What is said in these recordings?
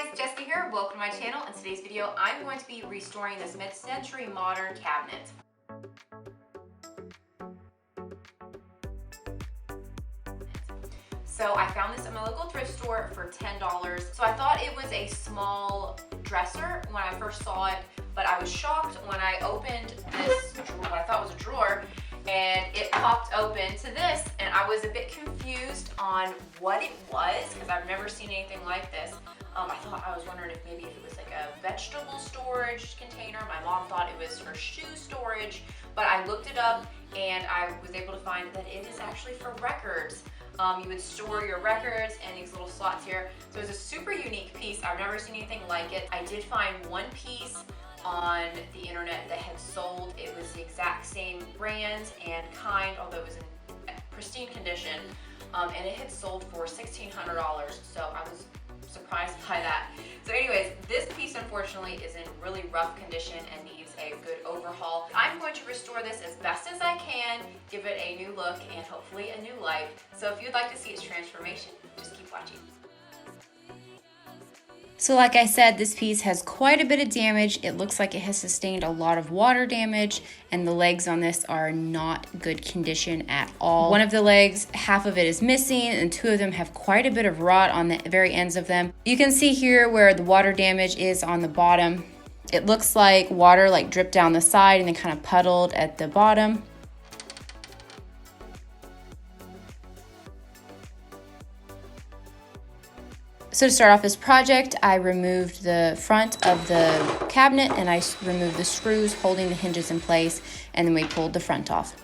guys, Jessica here. Welcome to my channel. In today's video, I'm going to be restoring this mid-century modern cabinet. So I found this at my local thrift store for $10. So I thought it was a small dresser when I first saw it, but I was shocked when I opened this drawer, what I thought was a drawer, and it popped open to this, and I was a bit confused on what it was because I've never seen anything like this. I was wondering if maybe it was like a vegetable storage container. My mom thought it was for shoe storage, but I looked it up and I was able to find that it is actually for records. You would store your records in these little slots here. So it's a super unique piece. I've never seen anything like it. I did find one piece on the internet that had sold. It was the exact same brand and kind, although it was in pristine condition, and it had sold for $1,600. So I was surprised by that. So anyways, this piece unfortunately is in really rough condition and needs a good overhaul. I'm going to restore this as best as I can, give it a new look and hopefully a new life. So if you'd like to see its transformation, just keep watching. So like I said, this piece has quite a bit of damage. It looks like it has sustained a lot of water damage, and the legs on this are not good condition at all. One of the legs, half of it is missing, and two of them have quite a bit of rot on the very ends of them. You can see here where the water damage is on the bottom. It looks like water dripped down the side and then kind of puddled at the bottom. So to start off this project, I removed the front of the cabinet and I removed the screws holding the hinges in place, and then we pulled the front off.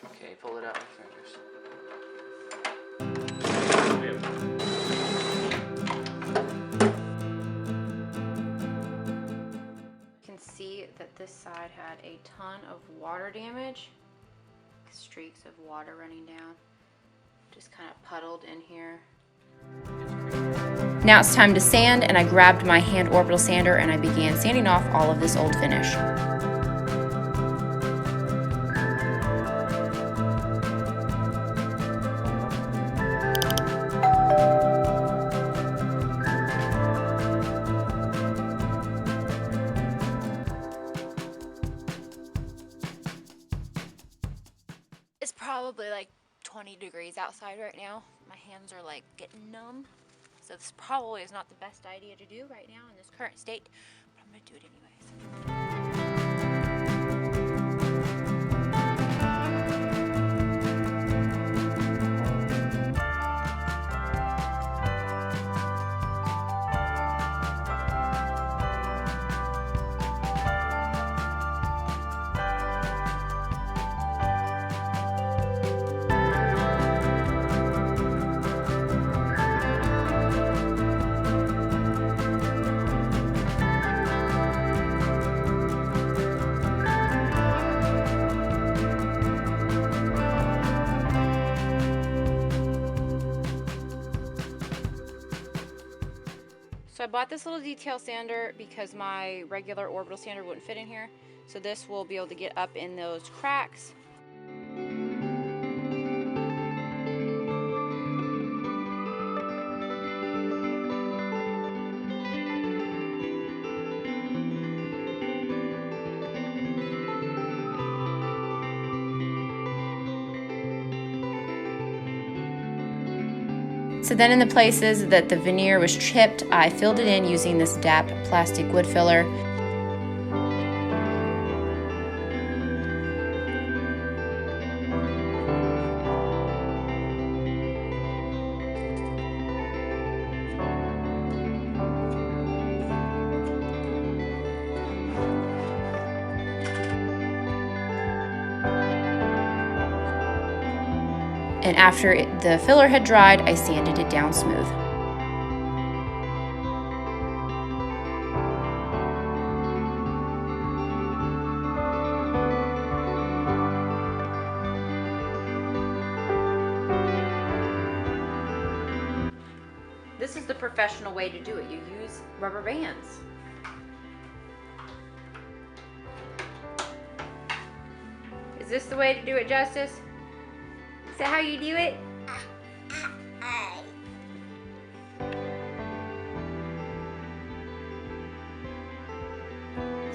Okay, pull it out with fingers. See that this side had a ton of water damage, streaks of water running down, just kind of puddled in here. Now it's time to sand, and I grabbed my hand orbital sander and I began sanding off all of this old finish. It's probably like 20 degrees outside right now. My hands are like getting numb. So this probably is not the best idea to do right now in this current state, but I'm gonna do it anyways. So I bought this little detail sander because my regular orbital sander wouldn't fit in here. So this will be able to get up in those cracks. So then in the places that the veneer was chipped, I filled it in using this DAP plastic wood filler. And after the filler had dried, I sanded it down smooth. the professional way to do it. You use rubber bands. Is this the way to do it, Justice? Is that how you do it?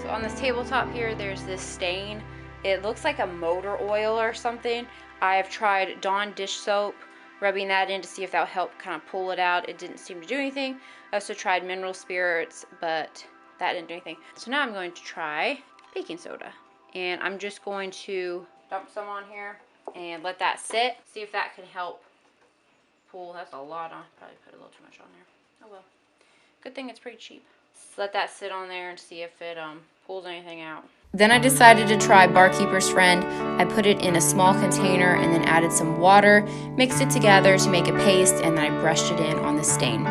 So on this tabletop here, there's this stain. It looks like a motor oil or something. I have tried Dawn dish soap, rubbing that in to see if that would help kind of pull it out. It didn't seem to do anything. I also tried mineral spirits, but that didn't do anything. So now I'm going to try baking soda. And I'm just going to dump some on here and let that sit. See if that can help pull. That's a lot on. Probably put a little too much on there. Oh well. Good thing it's pretty cheap. Just let that sit on there and see if it pulls anything out. Then I decided to try Barkeeper's Friend. I put it in a small container and then added some water, mixed it together to make a paste, and then I brushed it in on the stain.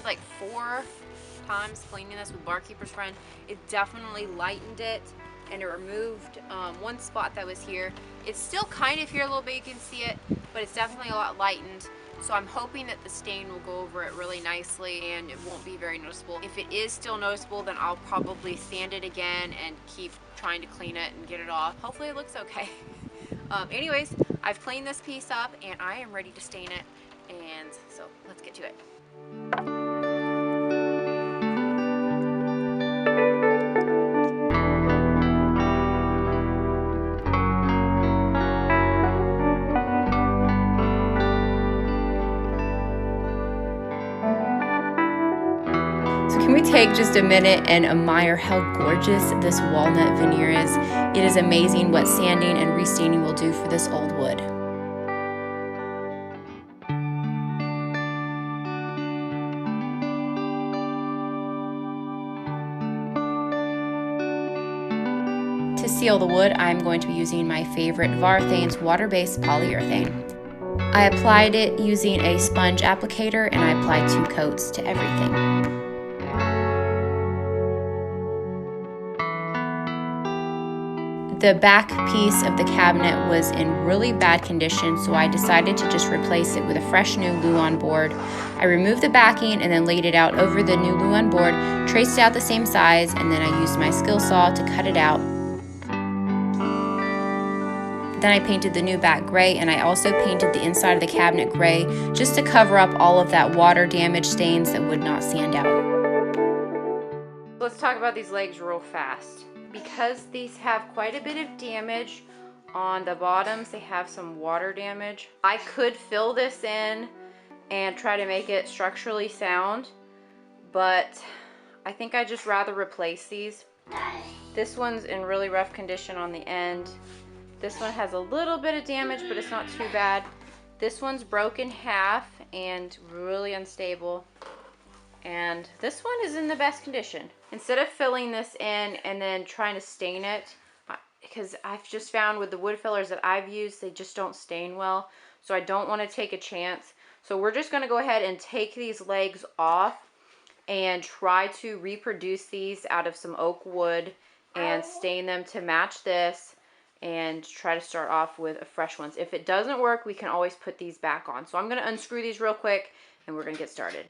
Like 4 times cleaning this with Barkeeper's Friend. It definitely lightened it, and it removed one spot that was here. It's still kind of here a little bit, you can see it, but it's definitely a lot lightened. So I'm hoping that the stain will go over it really nicely and it won't be very noticeable. If it is still noticeable, then I'll probably sand it again and keep trying to clean it and get it off. Hopefully it looks okay. Anyways, I've cleaned this piece up and I am ready to stain it, and so let's get to it. Can we take just a minute and admire how gorgeous this walnut veneer is? It is amazing what sanding and restaining will do for this old wood. To seal the wood, I'm going to be using my favorite Varathane's water-based polyurethane. I applied it using a sponge applicator, and I applied 2 coats to everything. The back piece of the cabinet was in really bad condition, so I decided to just replace it with a fresh new Luan board. I removed the backing and then laid it out over the new Luan board, traced it out the same size, and then I used my skill saw to cut it out. Then I painted the new back gray, and I also painted the inside of the cabinet gray just to cover up all of that water damage stains that would not sand out. Let's talk about these legs real fast. Because these have quite a bit of damage on the bottoms, they have some water damage. I could fill this in and try to make it structurally sound, but I think I'd just rather replace these. This one's in really rough condition on the end. This one has a little bit of damage, but it's not too bad. This one's broke in half and really unstable. And this one is in the best condition. Instead of filling this in and then trying to stain it, because I've just found with the wood fillers that I've used, they just don't stain well. So I don't want to take a chance. So we're just going to go ahead and take these legs off and try to reproduce these out of some oak wood and stain them to match this, and try to start off with fresh ones. If it doesn't work, we can always put these back on. So I'm going to unscrew these real quick and we're going to get started.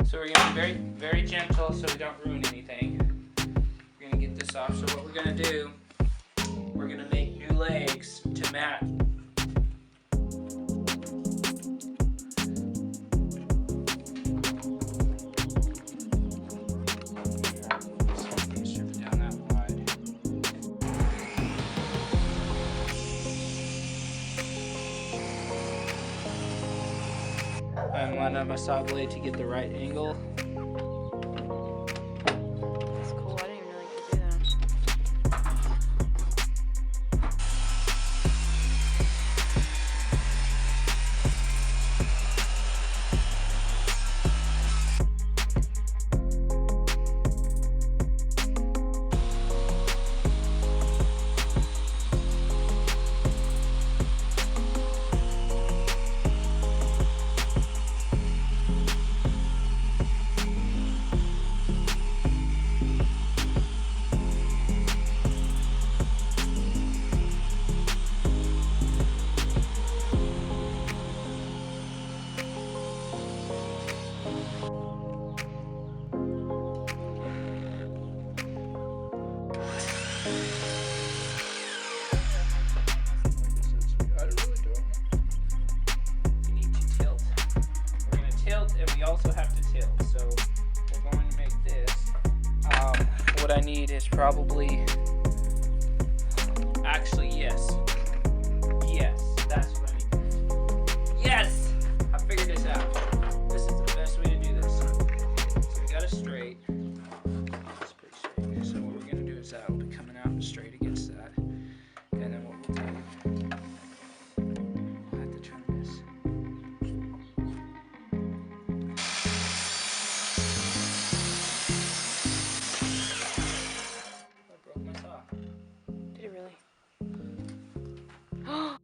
So we're going to be very, very gentle so we don't ruin anything. We're going to get this off. So what we're going to do, we're going to make new legs to match. Strip it down that wide. I'm on my saw blade to get the right angle. That's cool. I didn't even know you could do that. I need is probably, actually, yes. Yes, that's what I need. Yes! I figured this out. This is the best way to do this. So we got it straight. It's pretty straight. So what we're gonna do is that'll be coming out straight against that. And then what we'll do, I'll have to turn this. I broke my saw. Did it really? What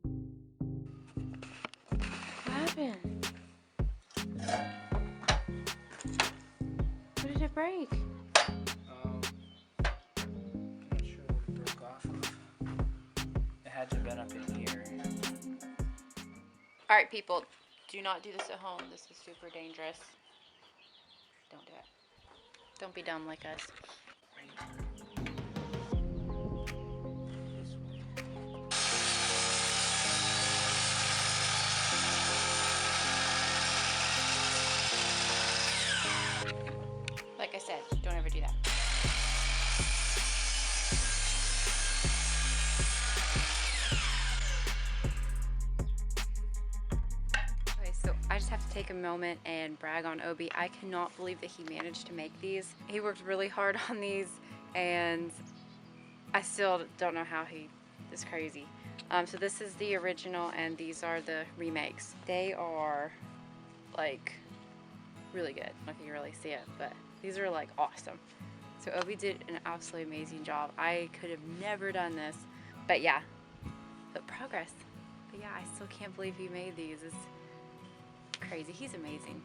happened? What did it break? I'm not sure what it broke off of. It had to have been up in here. All right, people, do not do this at home. This is super dangerous. Don't do it. Don't be dumb like us. Like I said, don't ever do that. Okay, so I just have to take a moment and brag on Obie. I cannot believe that he managed to make these. He worked really hard on these, and I still don't know how he is crazy. So this is the original, and these are the remakes. They are like really good. I don't know if you can really see it, but these are like awesome. So Obie did an absolutely amazing job. I could have never done this, but yeah, but progress. But yeah, I still can't believe he made these. It's crazy. He's amazing.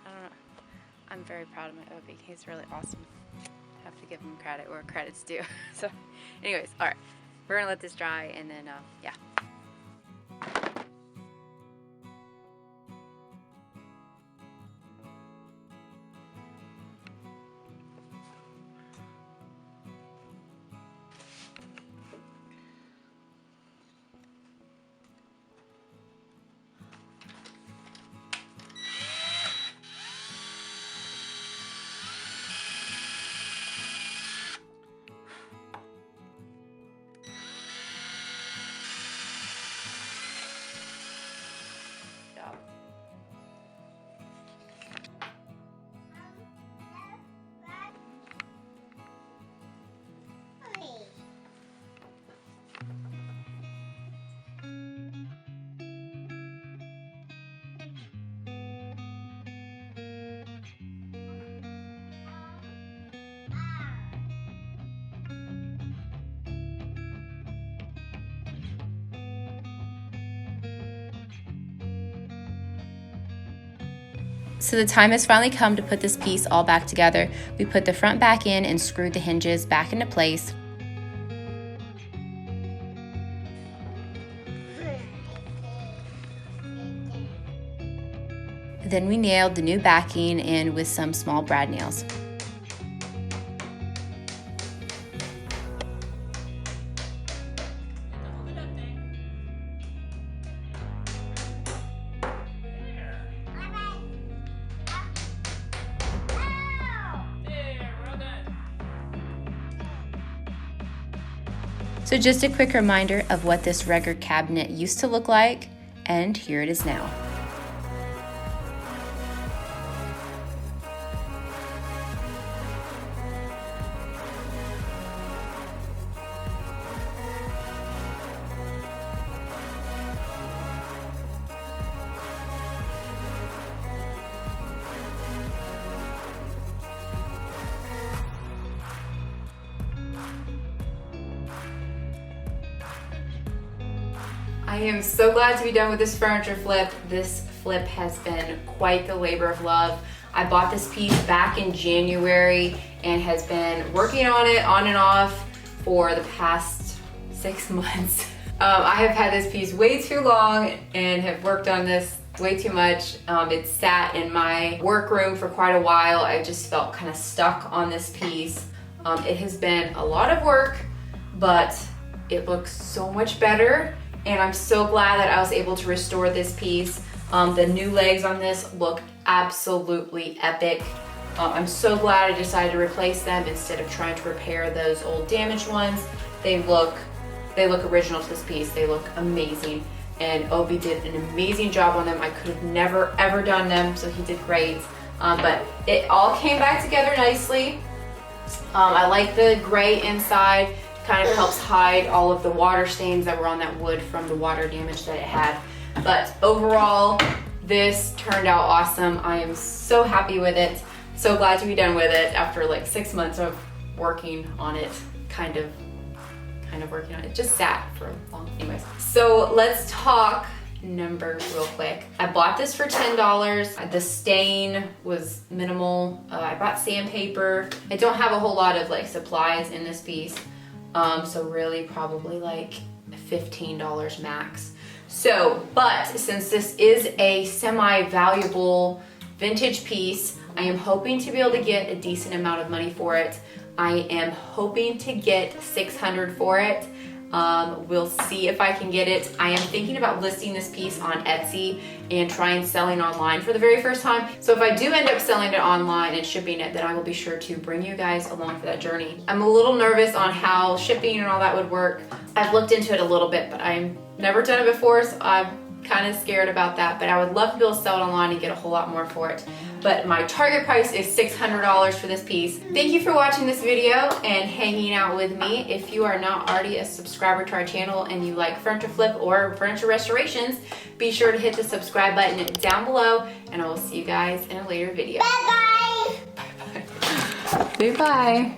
I don't know. I'm very proud of my Obie. He's really awesome. I have to give him credit where credit's due. So anyways, all right, we're gonna let this dry, and then yeah. So the time has finally come to put this piece all back together. We put the front back in and screwed the hinges back into place. Then we nailed the new backing in with some small brad nails. So just a quick reminder of what this record cabinet used to look like, and here it is now. I am so glad to be done with this furniture flip. This flip has been quite the labor of love. I bought this piece back in January and has been working on it on and off for the past 6 months. I have had this piece way too long and have worked on this way too much. It sat in my workroom for quite a while. I just felt kind of stuck on this piece. It has been a lot of work, but it looks so much better. And I'm so glad that I was able to restore this piece. The new legs on this look absolutely epic. I'm so glad I decided to replace them instead of trying to repair those old damaged ones. They look original to this piece. They look amazing. And Obie did an amazing job on them. I could have never ever done them, so he did great. But it all came back together nicely. I like the gray inside. Kind of helps hide all of the water stains that were on that wood from the water damage that it had. But overall, this turned out awesome. I am so happy with it. So glad to be done with it after like 6 months of working on it, kind of working on it. Just sat for long. Anyways, so let's talk numbers real quick. I bought this for $10. The stain was minimal. I bought sandpaper. I don't have a whole lot of like supplies in this piece. So really probably like $15 max. So, but since this is a semi-valuable vintage piece, I am hoping to be able to get a decent amount of money for it. I am hoping to get $600 for it. We'll see if I can get it. I am thinking about listing this piece on Etsy and trying selling online for the very first time. So if I do end up selling it online and shipping it, then I will be sure to bring you guys along for that journey. I'm a little nervous on how shipping and all that would work. I've looked into it a little bit, but I've never done it before, so I'm kind of scared about that, but I would love to be able to sell it online and get a whole lot more for it. But my target price is $600 for this piece. Thank you for watching this video and hanging out with me. If you are not already a subscriber to our channel and you like furniture flip or furniture restorations, be sure to hit the subscribe button down below, and I will see you guys in a later video. Bye-bye. Bye-bye. Say bye.